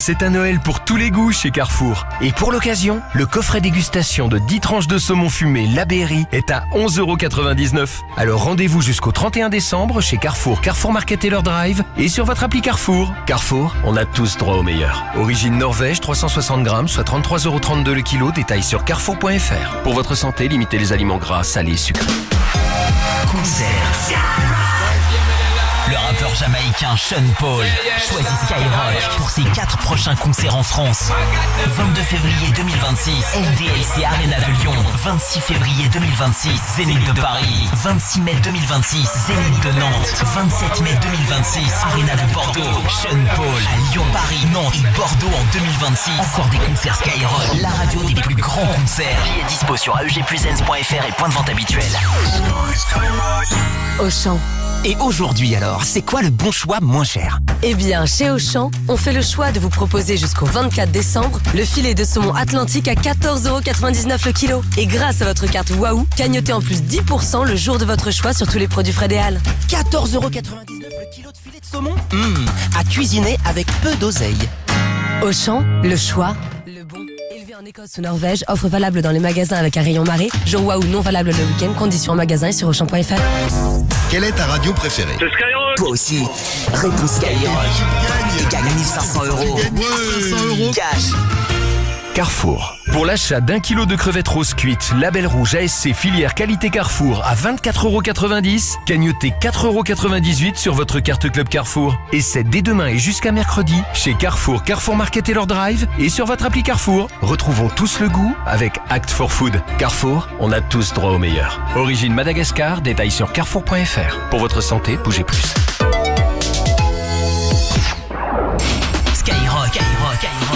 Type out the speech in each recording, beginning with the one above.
C'est un Noël pour tous les goûts chez Carrefour. Et pour l'occasion, le coffret dégustation de 10 tranches de saumon fumé La Berry est à 11,99 €. Alors rendez-vous jusqu'au 31 décembre chez Carrefour, Carrefour Market Taylor Drive et sur votre appli Carrefour. Carrefour, on a tous droit au meilleur. Origine Norvège, 360 grammes, soit 33,32 € le kilo. Détail sur carrefour.fr. Pour votre santé, limitez les aliments gras, salés et sucrés. Concert. Le rappeur jamaïcain Sean Paul choisit Skyrock pour ses 4 prochains concerts en France. 22 février 2026, LDLC Arena de Lyon. 26 février 2026, Zénith de Paris. 26 mai 2026, Zénith de Nantes. 27 mai 2026, Arena de Bordeaux. Sean Paul à Lyon, Paris, Nantes et Bordeaux en 2026. Encore des concerts Skyrock, la radio des plus grands concerts. Billets dispo sur aegplusens.fr et point de vente habituel. Auchan. Et aujourd'hui alors, c'est quoi le bon choix moins cher? Eh bien, chez Auchan, on fait le choix de vous proposer jusqu'au 24 décembre le filet de saumon Atlantique à 14,99 € le kilo. Et grâce à votre carte Waouh, cagnotez en plus 10% le jour de votre choix sur tous les produits Fred et Hall. 14,99 € le kilo de filet de saumon. À cuisiner avec peu d'oseille. Auchan, le choix, le bon. Élevé en Écosse ou Norvège, offre valable dans les magasins avec un rayon marée. Jour Waouh non valable le week-end, conditions en magasin et sur Auchan.fr. Quelle est ta radio préférée? C'est Skyrock. Toi aussi, réponds Skyrock. Et gagne 1500 €. 1500 € Cash. Carrefour. Pour l'achat d'1 kilo de crevettes roses cuites, label rouge ASC filière qualité Carrefour à 24,90 €, cagnotez 4,98 € sur votre carte Club Carrefour. Et c'est dès demain et jusqu'à mercredi chez Carrefour, Carrefour Market Taylor Drive et sur votre appli Carrefour. Retrouvons tous le goût avec Act for Food. Carrefour, on a tous droit au meilleur. Origine Madagascar, détail sur carrefour.fr. Pour votre santé, bougez plus. Skyrock,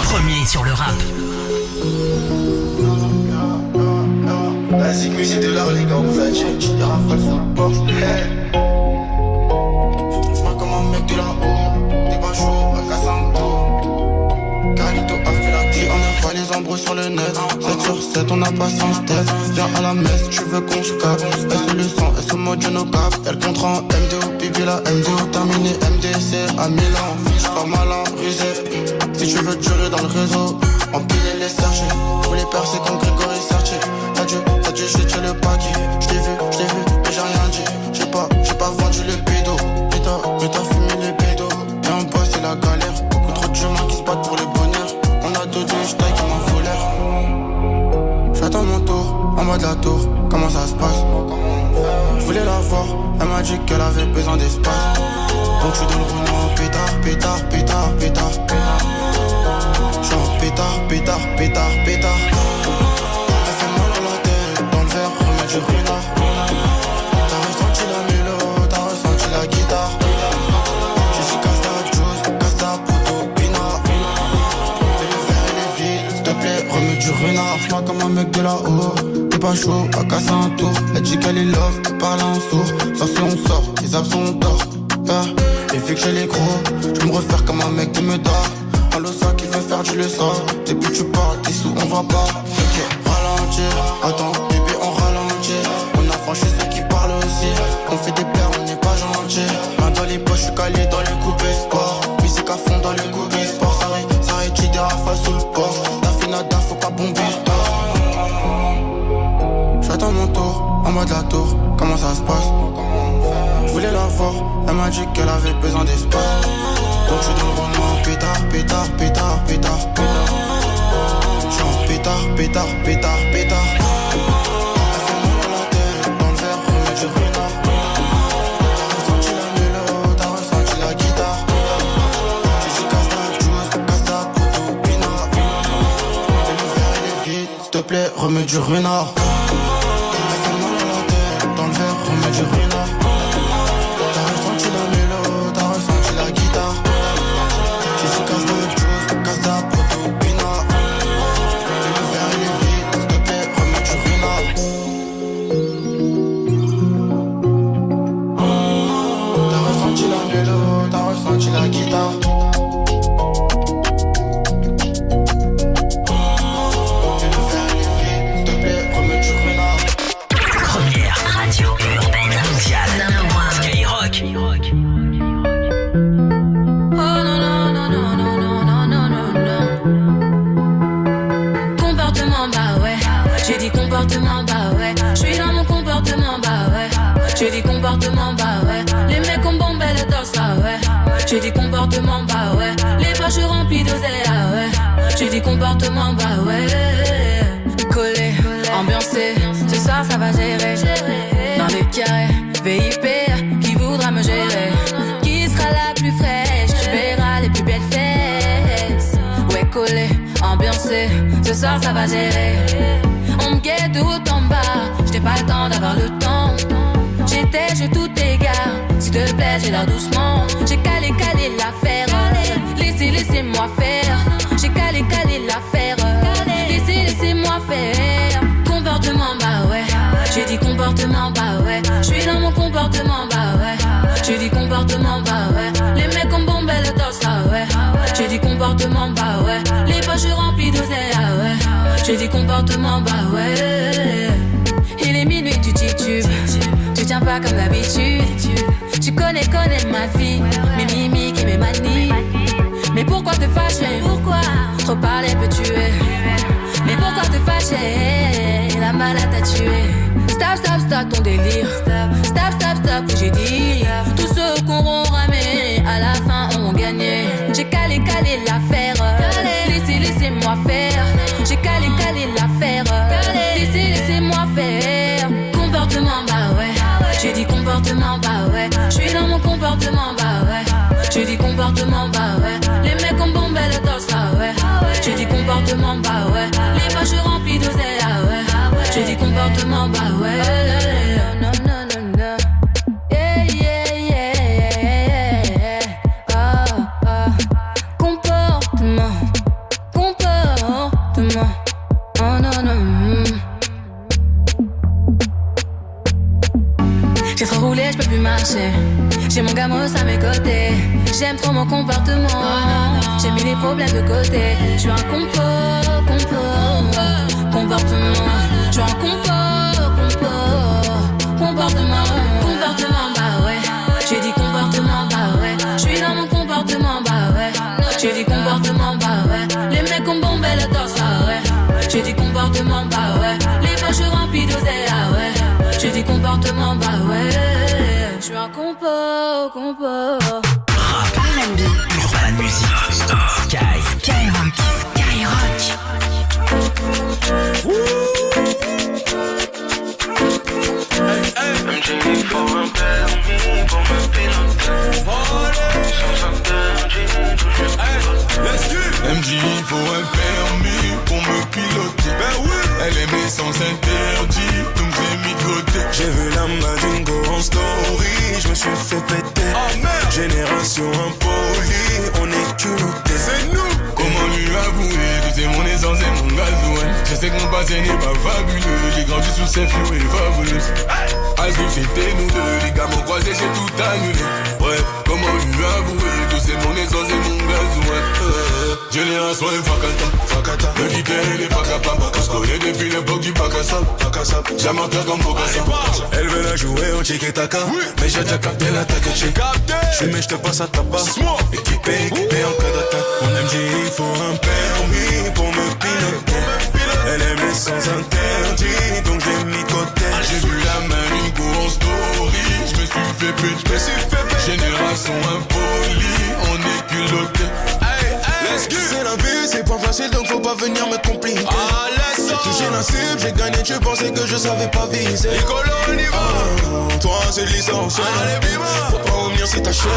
premier sur le rap. Basique musique de l'art, les gars, on fait check. Des rafales sous le porche. Je trouve pas comme un mec de là-haut. T'es pas chaud, à Casanto. Carlito a fait la clé, on aime pas les embrouilles sur le net. 7 sur 7, on a pas sans tête. Viens à la messe, tu veux qu'on se capte. Elle se le sang, elle se mode, je nos cap. Elle contre en MDO, pipi la MDO. Terminé MDC à Milan. Fiche pas malin, rusé. Si tu veux durer dans le réseau, empiler les sergés. Pour les percer comme Grégory Sertier. T'as dû jeter le paquet. J't'ai vu, mais j'ai rien dit. J'ai pas vendu le pédo. Mais t'as fumé les pédos. Et en bas c'est la galère. Beaucoup trop d'humains qui se battent pour le bonheur. On a deux j'taille qui m'en fout l'air. J'attends mon tour, en bas de la tour. Comment ça se passe? Je voulais la voir, elle m'a dit qu'elle avait besoin d'espace. Donc je suis dans le roulement, pétard. J'suis en pétard. Elle fait mal à la tête, dans le verre, remets du renard. T'as ressenti la mélo, t'as ressenti la guitare. J'ai dit casse ta poteau, pinard. Fais le verre et les villes, s'il te plaît, remets du renard. J'suis pas comme un mec de là-haut, t'es pas chaud, à casser un tour. Elle dit qu'elle est love, elle parle en sourd. Ça c'est on sort, les abs sont tort. Et vu que j'ai les gros, je me refaire comme un mec qui me dort. Un losa qui veut faire du leçon. Depuis tu parles, tes sous on va pas. Ok, ralentir, attends, bébé on ralentit. On a franchi ceux qui parlent aussi. On fait des plaies, on n'est pas gentil. Main dans les poches, je suis calé dans le coupé sport. Musique à fond dans le coupé sport. Ça rétire des rafales sous le port. T'as fait nada, faut pas bomber le tort. J'attends mon tour, en bas de la tour. Comment ça se passe? Je voulais la voir, elle m'a dit qu'elle avait besoin d'espace. Donc je suis dans le roulement, pétard. J'suis en pétard. Elle fait mal à la tête, dans le verre, remets du renard. T'as ressenti la mélo, t'as ressenti la guitare. J'ai dit casse ta poteau, pinard. Fais le verre et les vides, s'il te plaît, remets du renard. Elle fait mal à la tête, dans le verre, remets du renard. T'as ressenti la mélo, t'as ressenti la guitare. J'ai dit casse ta poteau, pinard. Fais le verre et les vides, s'il te plaît, remets du renard. T'as ressenti la mélo, t'as ressenti la guitare. Fais le verre et les vides, s'il te plaît, remets du rempli d'oseille, ah ouais. J'ai dit comportement, bah ouais. Collé, ambiancé, ce soir ça va gérer. Dans les carrés, VIP, qui voudra me gérer? Qui sera la plus fraîche? Tu verras les plus belles fesses. Ouais, collé, ambiancé, ce soir ça va gérer. On me guette de haut en bas, j'n'ai pas le temps d'avoir le temps. J'étais, je tout égare, s'il te plaît, j'ai l'air doucement. J'ai calé l'affaire, laissez-moi faire. J'ai calé l'affaire, laissez-moi faire. Comportement, bah ouais. J'ai dit comportement, bah ouais. J'suis dans mon comportement, bah ouais. J'ai dit comportement, bah ouais. Les mecs ont bombé le torse, ah ouais. J'ai dit comportement, bah ouais. Les poches remplies d'oseille, ah ouais. J'ai dit comportement, bah ouais. Il est minuit, tu titubes. Tu tiens pas comme d'habitude. Tu connais ma vie, mes mimiques et mes manies. Mais pourquoi te fâcher? Pourquoi? Trop parler peut tuer. Mais pourquoi te fâcher? La malade t'a tué. Stop ton délire. Stop, j'ai dit. Tous ceux qu'on auront ramé, à la fin ont gagné. J'ai calé l'affaire. Laissez-moi faire. J'ai calé l'affaire. Laissez-moi faire. Comportement, bah ouais. J'ai dit comportement, bah ouais. J'suis dans mon comportement, bah ouais. J'ai dit comportement, bah ouais. Les mecs ont bombé le torse, ah ouais. J'ai dit comportement, bah ouais. Les poches remplies d'oseille, ah ouais. J'ai dit comportement, bah ouais. Non. Yeah. Comportement. Oh non. J'ai trop roulé, j'peux plus marcher. J'ai mon gamos à mes côtés. J'aime trop mon comportement. J'ai mis les problèmes de côté. J'suis un comportement. J'suis un comportement, bah ouais. J'ai dit comportement, bah ouais. J'suis dans mon comportement, bah ouais. J'ai dit comportement, bah ouais. Les mecs ont bombé le torse, ah ouais. J'ai dit comportement, bah ouais. Les poches remplies d'oseille, ah ouais. J'ai dit comportement, bah ouais. J'suis un compo. Rap, R&B, Urban Music, Skyrock. MJ, il faut un permis pour me piloter. Sans interdit, toujours MJ, il faut un permis pour me piloter. Ben oui. Elle aimait sans interdit, donc j'ai mis de côté. J'ai vu la Madingo en story, je me suis fait péter. Oh merde. Génération impolie, on est culotté. C'est nous. Comment lui avouer que c'est mon essence et mon gasoil? Je sais que mon passé n'est pas fabuleux. J'ai grandi sous ces flots et fabuleux. As-tu c'était nous deux, les gars m'ont croisé, j'ai tout annulé. Bref, comment lui avouer que c'est mon essence et mon gasoil? Génération Fakata, me quitter elle est pas capable. On se connaît depuis l'époque du Bacassa. Jamais en comme Bocassa. Elle veut la jouer au tiki-taka, mais j'ai déjà capté l'attaque. J'ai capté. J'suis mais j'te passe à tabac. Équipé en cas d'attaque. Mon MJ il faut un permis pour me piloter. Elle aime les sans interdit, donc j'ai mis de côté. J'ai vu la main d'une go en story, j'me suis fait péter. Génération impolie, on est culotté. C'est la vie, c'est pas facile donc faut pas venir me compliquer. J'ai touché la cible, j'ai gagné, tu pensais que je savais pas viser. Toi c'est licence. Faut pas revenir si t'as chaud.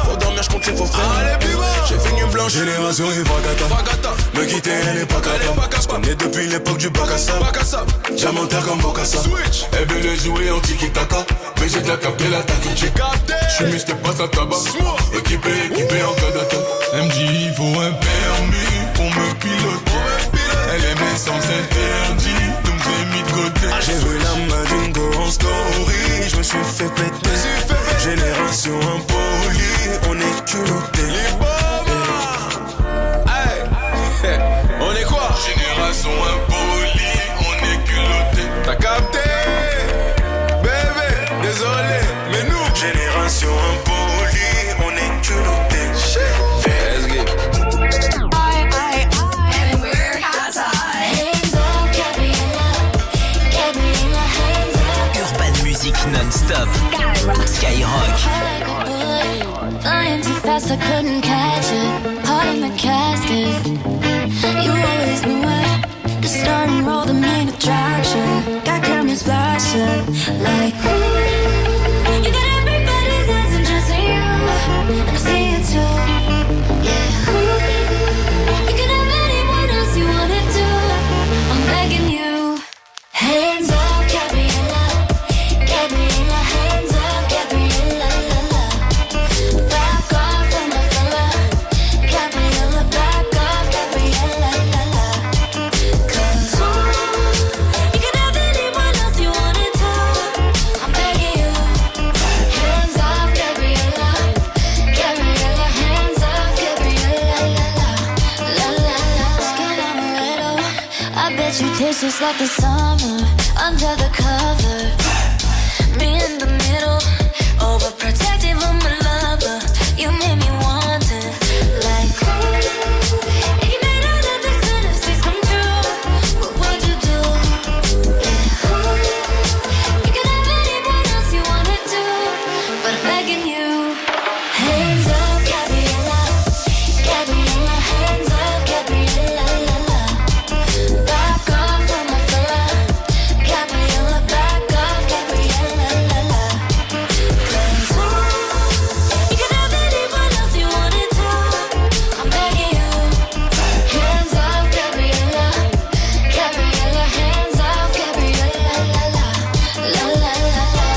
Pour dormir j'compte les faux frères. J'ai fini blanche. Génération et Fakata. Me quitter elle est pas capable. J'connais depuis l'époque du Bacassa. J'amentais comme Bocassa. Elle veut le jouer en tiki-taka, mais j'ai déjà capté l'attaque. J'ai capté. J'suis mais j'te passe à tabac. Équipé en cas d'attaque. MJ il faut un permis pour me piloter. Elle aimait sans interdit, donc j'ai mis de côté. J'ai vu la Madingo en story, je me suis fait péter. Génération impolie, on est culotté. On est quoi? Génération impolie, on est culotté. T'as capté? Bébé, désolé, mais nous génération impolie, on est culotté. Let's get Urban Music non-stop, Skyrock. Flying too fast, I couldn't catch it. Heart in the asking. You always knew it. The star and roll, the main attraction. Got cameras flashing like ooh. You got everybody's eyes and just you, and I see it too. Yeah, ooh. You can have anyone else you wanna do. I'm begging you. Hands up, Gabriella, Gabriella. Hands up, Gabriella, la la. Back off from my fella, Gabriella. Back off, Gabriella, la la. 'Cause you can have anyone else you wanted to. I'm begging you. Hands off, Gabriella, Gabriella. Hands off, Gabriella, la la, la la la. Skin amaretto, I bet you taste just like the summer under the cover. Me in the middle, overprotective of my lover. You made me want it, like ooh. If you made all of these fantasies come true, what would you do? Yeah, ooh. You can have anyone else you wanna do, but I'm begging you. Hands up, Gabriella, Gabriella. Hands up, Gabriella, la la. Back off from my fella, Gabriella. Back off, Gabriella, la la. 'Cause you can have anyone else you wanted to. I'm begging you. Hands off, Gabriella, Gabriella. Hands off, Gabriella, la la, la la la la.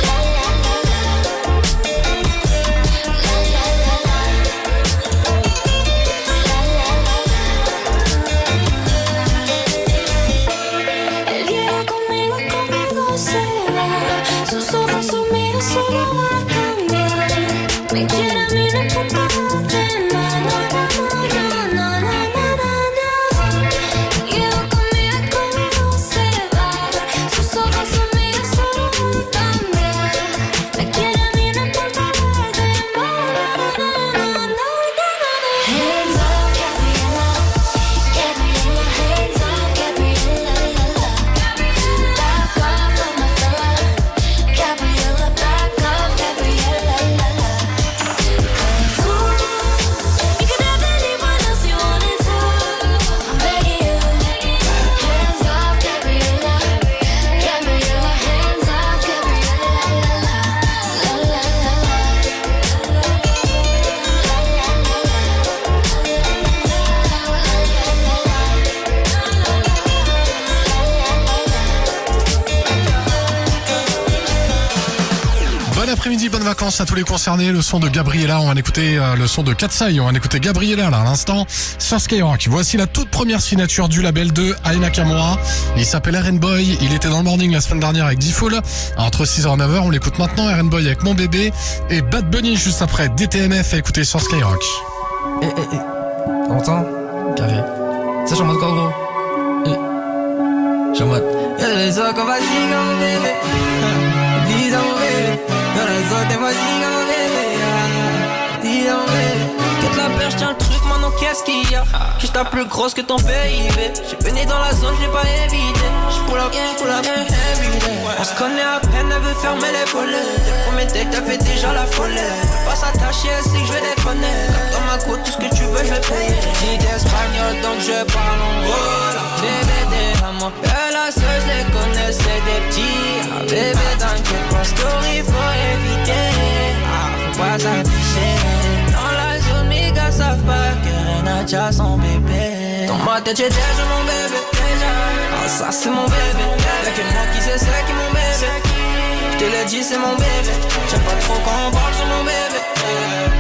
La la la la. La la la la. El día conmigo se va. Sus ojos son míos, solo va a cambiar. Me quiere a mí, no importa dónde. Na, na, na, na, na, na, na, na, na. El día conmigo se va. Sus ojos son míos, solo va a cambiar. Me quiere a mí, no importa dónde. Na, na, na, na, na, na, na. Hands up, Gabriella, Gabriella. Hands up, Gabriella, la la. Back off from my fella, Gabriella. Back off, Gabriella, la la. 'Cause you can have anyone else you wanted to. I'm begging you. Hands off, Gabriella, Gabriella. Hands off, Gabriella, la la, la la la la. Bon après-midi, bonnes vacances à tous les concernés. Le son de Gabriella, on va écouter le son de Katsai, on va écouter Gabriella là à l'instant sur Skyrock. Voici la toute première signature du label de Ai Nakamura. Il s'appelle RN Boy, il était dans le morning la semaine dernière avec D-Fool. Entre 6h et 9h, on l'écoute maintenant, RN Boy avec Mon Bébé et Bad Bunny juste après DTMF à écouter sur Skyrock. T'entends? Carré. Ça, je suis en mode quoi, gros? Je suis en mode. Les autres, on va ziga, mon bébé. Dis à mon bébé. Dans les autres, moi, ziga, mon bébé. Dis à mon bébé. Toute la perche, tiens le truc, maintenant, qu'est-ce qu'il y a? Que je tape plus grosse que ton PIB. J'suis baigné dans la zone, j'l'ai pas évité. J'pull up, everyday. On se connaît à peine, elle veut fermer les volets. Dès le premier date, t'as fait déjà la folie. Pas s'attacher, elle sait que j'vais déconner. Dans ma côte, tout ce que tu veux, j'vais payer. Dis d'espagnol, donc je parle en voilà. Bébé, derrière moi, la seule, j'les connais, c'est des petits. Ah, bébé, t'inquiète pas, story, faut éviter. Ah, faut pas s'afficher. Dans la zone, mes gars savent pas que Renacha son bébé. Dans ma tête, j'ai déjà mon bébé. Ah, ça, c'est mon bébé. Y'a que moi qui sais, c'est qui mon bébé. J'te l'ai dit, c'est mon bébé. J'aime pas trop quand on parle sur mon bébé.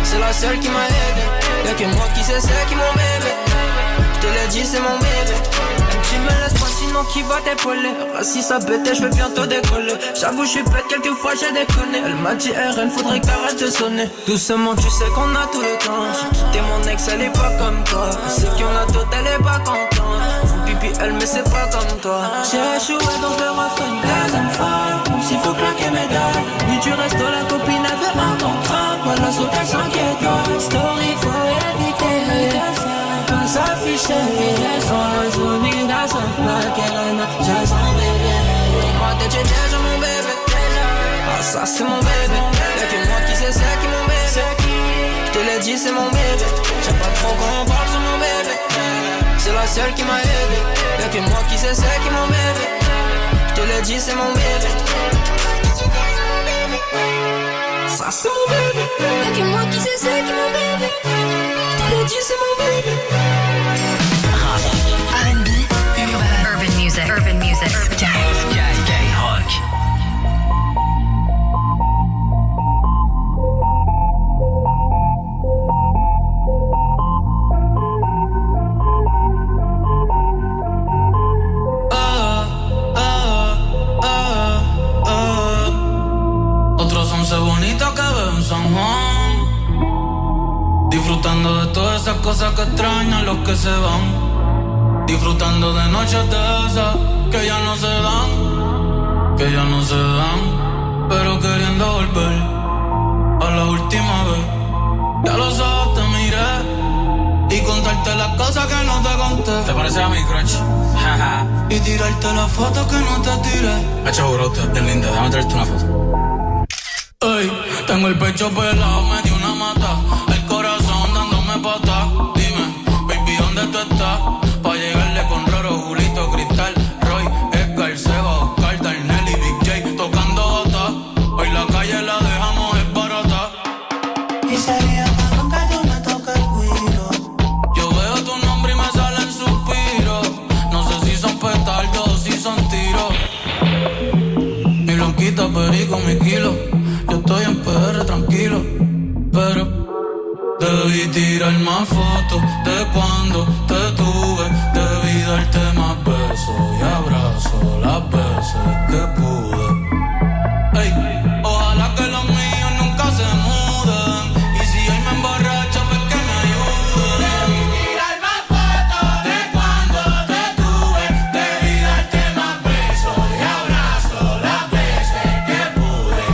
C'est la seule qui m'a aidé. Y'a que moi qui sais, c'est qui mon bébé. J'te l'ai dit, c'est mon bébé. Tu me laisses pas sinon qui va t'épauler. Si ça pète, je vais bientôt décoller. J'avoue, je suis bête, quelquefois j'ai déconné. Elle m'a dit RN, faudrait que t'arrêtes de sonner. Doucement, tu sais qu'on a tout le temps. J'ai quitté mon ex, elle est pas comme toi. C'est qu'il y en a d'autres, elle est pas contente. Faut pipi, elle, mais c'est pas comme toi. J'ai échoué donc le refrain une deuxième fois. Même s'il faut claquer mes dalles. Ni du resto, la copine avait un contrat. Voilà, saute, elle s'inquiète. Story, faut éviter. Pas s'afficher. Sans la zone, ça pas qu'elle a déjà son bébé. Moi tête j'ai déjà mon bébé. Ah ça c'est mon bébé. Y'a que moi qui sais c'est qui mon bébé. J'te l'ai dit dit c'est mon bébé. J'aime pas trop quand on parle sur mon bébé. C'est la seule qui m'a aidé. Y'a que moi qui sais c'est qui mon bébé. Je te l'ai dit c'est mon bébé. Ça c'est mon bébé. Y'a que moi qui sais c'est qui mon bébé. Je te l'ai dit c'est mon bébé. R&B, urban music, Skyrock. Otros 11 bonitos que veo en San Juan, disfrutando de todas esas cosas que extrañan los que se van. Disfrutando de noches de esas que ya no se dan, pero queriendo volver a la última vez. Ya los ojos te miré y contarte las cosas que no te conté. ¿Te parece a mi crush? Y tirarte las fotos que no te tiré. Hacho, bro, tú eres linda, déjame traerte una foto. Ey, tengo el pecho pelado, me dio una mata, el corazón dándome patas. Dime, baby, ¿dónde tú estás? Pa' llegarle con Roro, Julito, Cristal, Roy, Edgar, Seba, Oscar, Darnell y Big J tocando bata. Hoy la calle la dejamos esbarata. Y sería malo que tú me toques el cuiro. Yo veo tu nombre y me salen suspiros. No sé si son petardos o si son tiros. Mi blanquita, perico, mi kilo. Yo estoy en PR tranquilo, pero debí tirar más fotos de cuando te tuve. Debí darte más besos y abrazos las veces que pude. Ey, ojalá que los míos nunca se muden. Y si hoy me emborracho, pues que me ayuden. Debí tirar más fotos de cuando te tuve. Debí darte más besos y abrazos las veces que pude.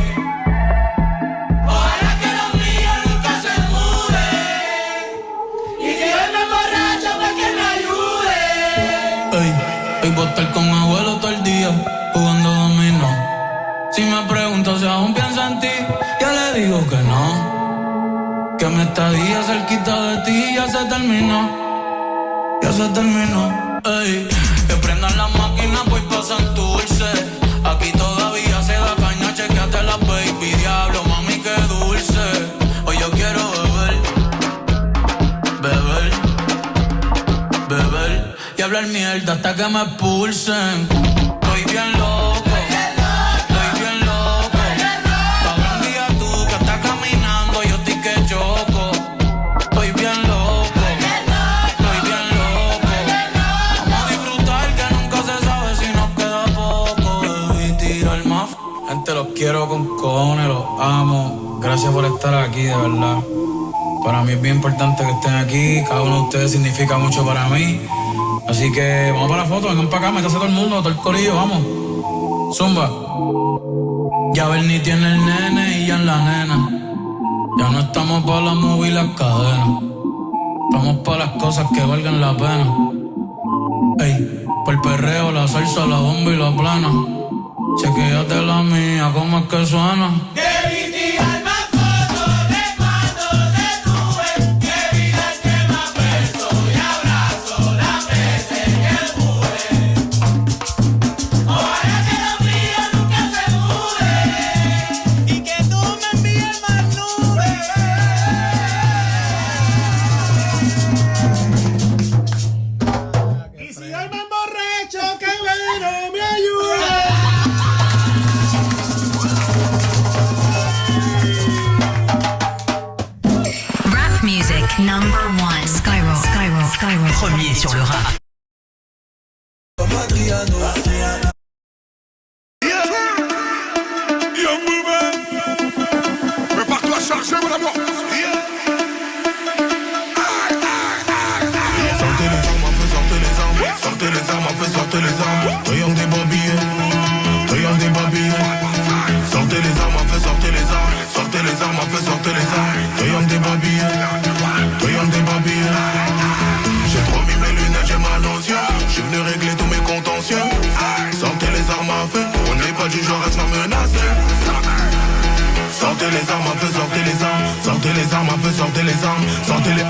Ojalá que los míos nunca se muden. Y si hoy me emborracho, pues que me ayude. Ey, hoy voy a estar con abuelo todo el día jugando dominó. Si me pregunto si aún pienso en ti, yo le digo que no. Que mi estadía cerquita de ti ya se terminó. Ya se terminó. Ey, que prendan las máquinas, voy pa' Santurce. Aquí todavía se da caña, chequeate la baby. Diablo, mami, qué dulce. Hoy yo quiero beber y hablar mierda hasta que me expulsen. Estoy bien loco. Cabrón, día tú que estás caminando, yo estoy que choco. Estoy bien loco. Vamos a disfrutar que nunca se sabe si nos queda poco. Debí tirar más. Gente, los quiero con cojones, los amo. Gracias por estar aquí, de verdad. Para mí es bien importante que estén aquí. Cada uno de ustedes significa mucho para mí. Así que vamos para la foto, vengan para acá, métase todo el mundo, todo el corillo, vamos. Zumba. Ya Bernie tiene el nene y ya en la nena. Ya no estamos para la movie y las cadenas. Estamos para las cosas que valgan la pena. Ey, por el perreo, la salsa, la bomba y la plana. Chequéate la mía, ¿cómo es que suena? Debí tirar más fotos de cuando te tuve. Debí darte más besos y abrazos las veces que pude. Ojalá que los míos nunca se muden y que tú me envíes más nubes. Y si hoy me emborracho, que bueno me ayude. music number one. Skyrock. Premier sur le rap. Prépare-toi à charger, mon amour. Sortez les armes, sortez les armes. Triangle des babillés. Sortez les armes, sortez les armes. Sortez les armes, sortez les armes. Triangle des babillés. J'ai trop mis mes lunettes, j'ai mal aux yeux. J'suis venu régler tous mes contentieux. Sortez les armes à feu. On n'est pas du genre à se faire menacer. Sortez sortez les armes, un peu sortez les armes. Sortez les armes, un peu sortez les armes. Sortez les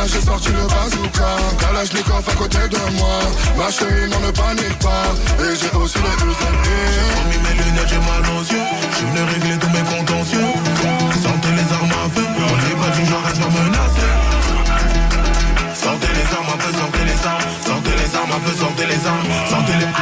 j'ai sorti le bazooka, Kalachnikov à côté de moi. Ma chérie, non, ne panique pas. Et j'ai aussi les UZP. J'ai mis mes lunettes, j'ai mal aux yeux. Je suis venu régler tous mes contentieux. Sortez les armes à feu. On n'est pas du genre à se faire menacer. Sortez les armes à feu, sortez les armes. Sortez les armes à feu, sortez les armes. Sortez les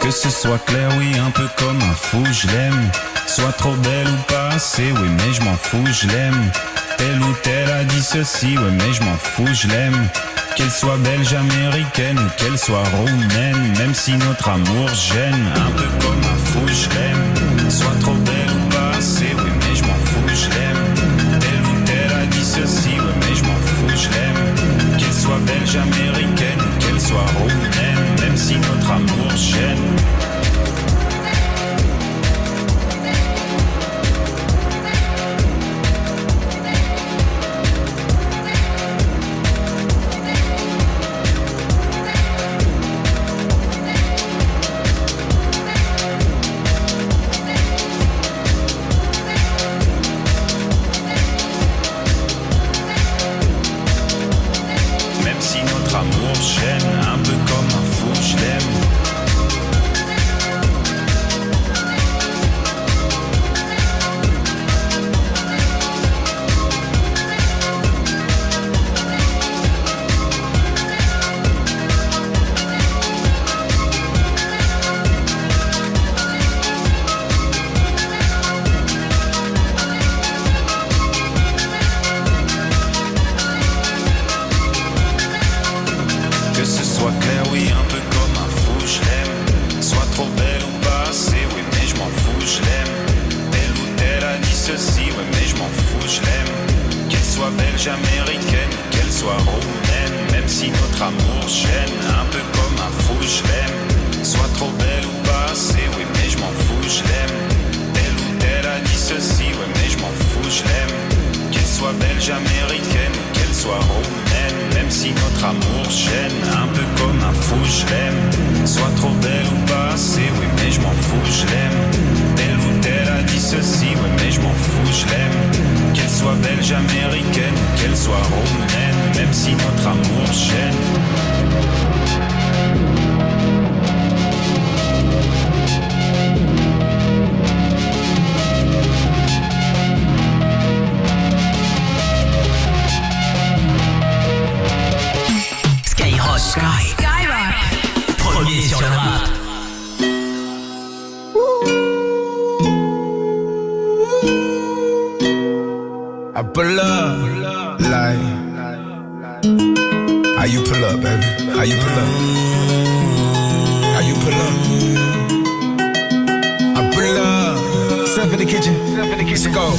Que ce soit clair, oui, un peu comme un fou, je l'aime. Soit trop belle ou pas assez, oui, mais je m'en fous, je l'aime. Telle ou telle a dit ceci, ouais, mais je m'en fous, je l'aime. Qu'elle soit belge, américaine ou qu'elle soit roumaine, même si notre amour gêne, un peu comme un fou, je l'aime. Soit trop belle ou pas assez, oui, mais je m'en fous, je l'aime. Telle ou telle a dit ceci, ouais, mais je m'en fous, je l'aime. Qu'elle soit belge, américaine ou qu'elle soit roumaine, même si notre amour gêne. Un peu comme un fou, je l'aime. Américaine, qu'elle soit roumaine, même si notre amour gêne, un peu comme un fou, je l'aime. Soit trop belle ou pas assez, oui, mais je m'en fous, je l'aime. Telle ou telle a dit ceci, oui, mais je m'en fous, je l'aime. Qu'elle soit belge, américaine, qu'elle soit roumaine, même si notre amour gêne, un peu comme un fou, je l'aime. Soit trop belle ou pas assez, oui, mais je m'en fous, je l'aime. Telle ou telle a dit ceci, oui, mais je m'en fous, je l'aime. Qu'elle soit belge, américaine, qu'elle soit roumaine, même si notre amour gêne. Skyrock. Premier sur le rap. I pull up, like I How you pull up, baby? How you pull up? How you pull up? I pull up. Step in the kitchen. Let's go.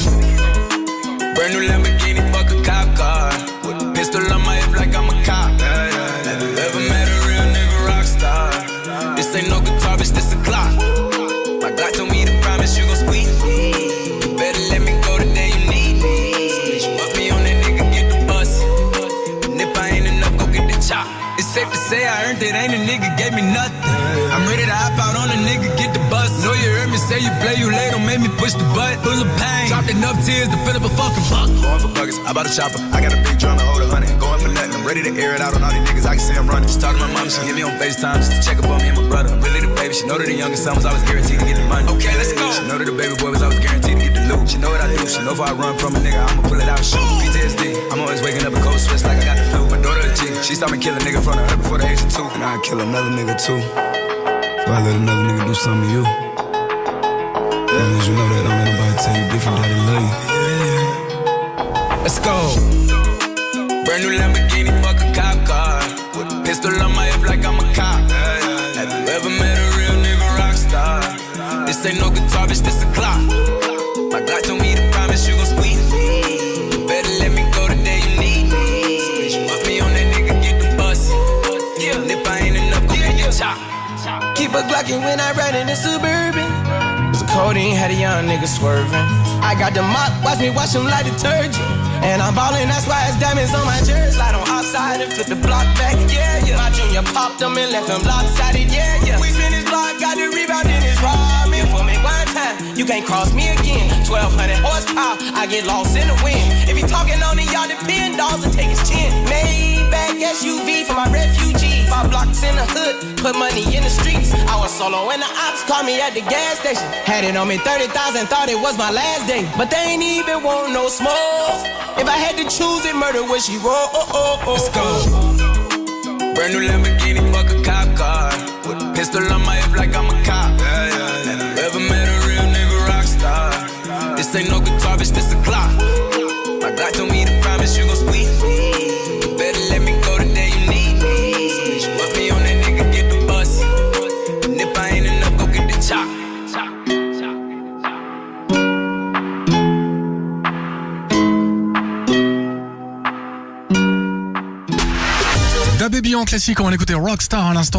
Brand new Lamborghini, fuck a cop car. With a pistol on my hip like I'm a cop. Have you ever met a real nigga rock star? This ain't no guitar, bitch, this a clock. My God told me to promise you gon' squeeze me. You better let me go the day you need me. So bitch, you up me on that nigga, get the bus. And if I ain't enough, go get the chop. It's safe to say I earned it, ain't a nigga gave me nothing. I'm ready to hop out on a nigga, get the bus. Know you heard me say you play, you late, don't make me push the button. Full of pain, dropped enough tears to fill up a fucking buck. Going for buggers, I bought a chopper. I got a big drum to hold 100. Going for nothing, I'm ready to air it out on all these niggas. I can see I'm running. Just talk to my mom, she hit me on FaceTime just to check up on me and my brother. I'm really the baby, she know that the youngest son was always guaranteed to get the money. Okay, let's go. She know that the baby boy was always guaranteed to get the loot. She know what I do, she know if I run from a nigga, I'ma pull it out and shoot. PTSD, I'm always waking up a cold sweats like I got the flu. My daughter a G, she saw me kill a nigga in front of her before the age of 2. And I'd kill another nigga too. So I let another nigga do something to you. As long as you know that, don't let nobody tell you different, that they love you. Let's go. Brand new Lamborghini, fuck a cop car. With a pistol on my hip like I'm a cop. Have you ever met a real nigga rock star? This ain't no guitar, bitch, this a clock. My God told me to promise you gon' squeeze me. You better let me go the day you need me. So bitch, you up me on that nigga, get the bus. Yeah, and if I ain't enough, go get your chop. Keep a Glockin' when I ride in the Suburban. Cause the codeine had a young nigga swerving. I got the mop, watch me wash him like detergent. And I'm ballin', that's why it's diamonds on my jersey. Slide on outside and flip the block back, yeah, yeah. My junior popped them and left them lopsided, yeah, yeah. We spin his block, got the rebound in his ramen. For me one time, you can't cross me again. 1200 horsepower, I get lost in the wind. If he talking on it, y'all depend, dolls and take his chin. Maybach SUV for my refugees. 5 blocks in the hood, put money in the streets. I was solo and the ops called me at the gas station. Had it on me 30,000, thought it was my last day. But they ain't even want no smoke. If I had to choose it, murder would she roll? Let's go. Brand new Lamborghini, fuck a cop car. With a pistol on my hip like I'm a cop. Have you ever met a real nigga rock star? This ain't no guitar, bitch, this a clock. My God told me to promise you gon' squeeze me. You better let me go the day you need me. So bitch, you up me on that nigga, get the bus. And if I ain't enough, go get the chop. DaBaby en classique, on va l'écouter Rockstar à l'instant.